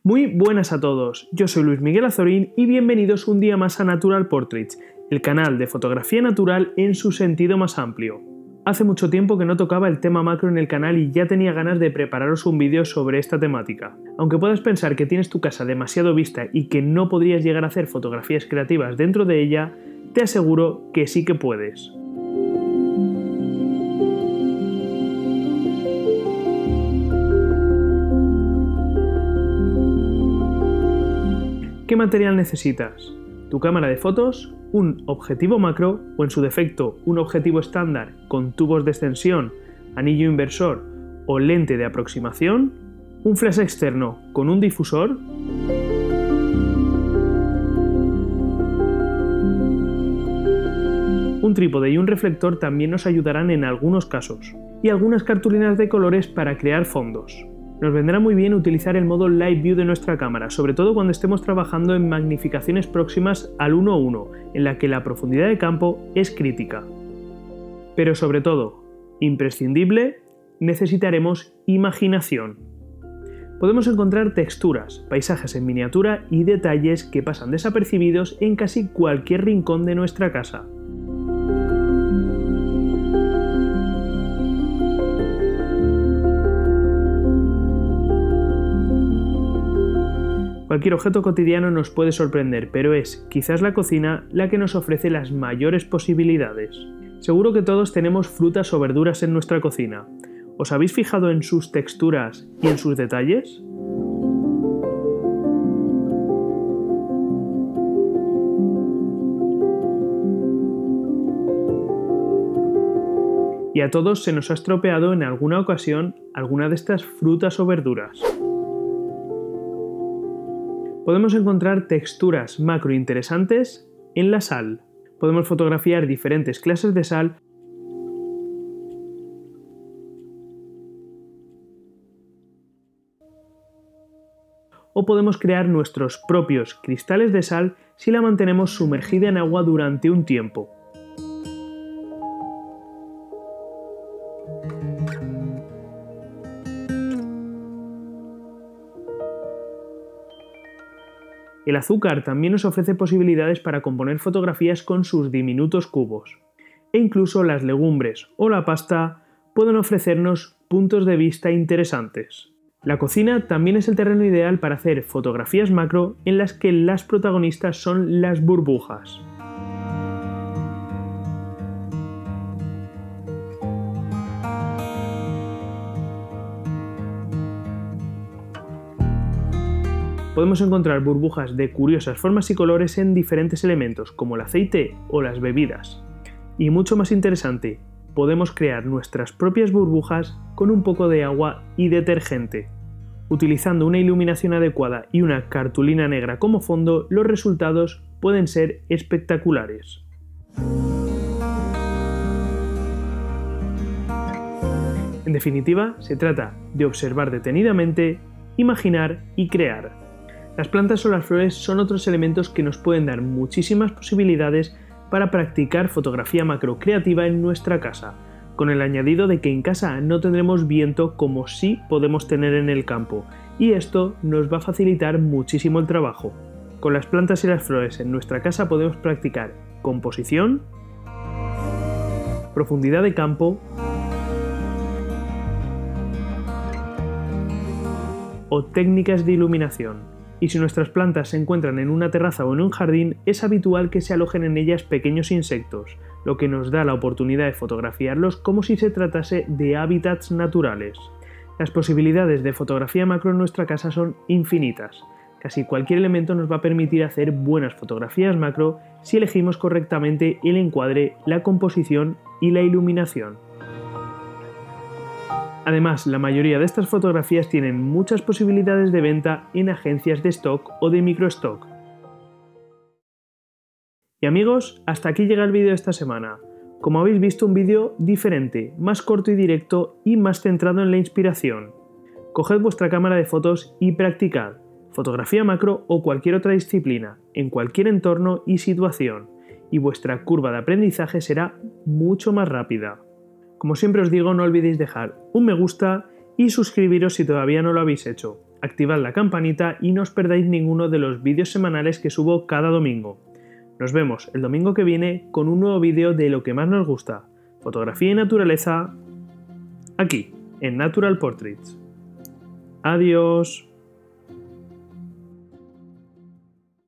Muy buenas a todos, yo soy Luis Miguel Azorín y bienvenidos un día más a Natural Portraits, el canal de fotografía natural en su sentido más amplio. Hace mucho tiempo que no tocaba el tema macro en el canal y ya tenía ganas de prepararos un vídeo sobre esta temática. Aunque puedas pensar que tienes tu casa demasiado vista y que no podrías llegar a hacer fotografías creativas dentro de ella, te aseguro que sí que puedes. ¿Qué material necesitas? Tu cámara de fotos, un objetivo macro o en su defecto un objetivo estándar con tubos de extensión, anillo inversor o lente de aproximación, un flash externo con un difusor, un trípode y un reflector también nos ayudarán en algunos casos, y algunas cartulinas de colores para crear fondos. Nos vendrá muy bien utilizar el modo Live View de nuestra cámara, sobre todo cuando estemos trabajando en magnificaciones próximas al 1:1, en la que la profundidad de campo es crítica. Pero sobre todo, imprescindible, necesitaremos imaginación. Podemos encontrar texturas, paisajes en miniatura y detalles que pasan desapercibidos en casi cualquier rincón de nuestra casa. Cualquier objeto cotidiano nos puede sorprender, pero es quizás la cocina la que nos ofrece las mayores posibilidades. Seguro que todos tenemos frutas o verduras en nuestra cocina. ¿Os habéis fijado en sus texturas y en sus detalles? Y a todos se nos ha estropeado en alguna ocasión alguna de estas frutas o verduras. Podemos encontrar texturas macro interesantes en la sal. Podemos fotografiar diferentes clases de sal o podemos crear nuestros propios cristales de sal si la mantenemos sumergida en agua durante un tiempo. El azúcar también nos ofrece posibilidades para componer fotografías con sus diminutos cubos. E incluso las legumbres o la pasta pueden ofrecernos puntos de vista interesantes. La cocina también es el terreno ideal para hacer fotografías macro en las que las protagonistas son las burbujas. Podemos encontrar burbujas de curiosas formas y colores en diferentes elementos, como el aceite o las bebidas. Y mucho más interesante, podemos crear nuestras propias burbujas con un poco de agua y detergente. Utilizando una iluminación adecuada y una cartulina negra como fondo, los resultados pueden ser espectaculares. En definitiva, se trata de observar detenidamente, imaginar y crear. Las plantas o las flores son otros elementos que nos pueden dar muchísimas posibilidades para practicar fotografía macro creativa en nuestra casa, con el añadido de que en casa no tendremos viento como sí podemos tener en el campo, y esto nos va a facilitar muchísimo el trabajo. Con las plantas y las flores en nuestra casa podemos practicar composición, profundidad de campo o técnicas de iluminación. Y si nuestras plantas se encuentran en una terraza o en un jardín, es habitual que se alojen en ellas pequeños insectos, lo que nos da la oportunidad de fotografiarlos como si se tratase de hábitats naturales. Las posibilidades de fotografía macro en nuestra casa son infinitas. Casi cualquier elemento nos va a permitir hacer buenas fotografías macro si elegimos correctamente el encuadre, la composición y la iluminación. Además, la mayoría de estas fotografías tienen muchas posibilidades de venta en agencias de stock o de microstock. Y amigos, hasta aquí llega el vídeo de esta semana. Como habéis visto, un vídeo diferente, más corto y directo y más centrado en la inspiración. Coged vuestra cámara de fotos y practicad fotografía macro o cualquier otra disciplina, en cualquier entorno y situación, y vuestra curva de aprendizaje será mucho más rápida. Como siempre os digo, no olvidéis dejar un me gusta y suscribiros si todavía no lo habéis hecho. activad la campanita y no os perdáis ninguno de los vídeos semanales que subo cada domingo. Nos vemos el domingo que viene con un nuevo vídeo de lo que más nos gusta, fotografía y naturaleza, aquí, en Natural Portraits. Adiós.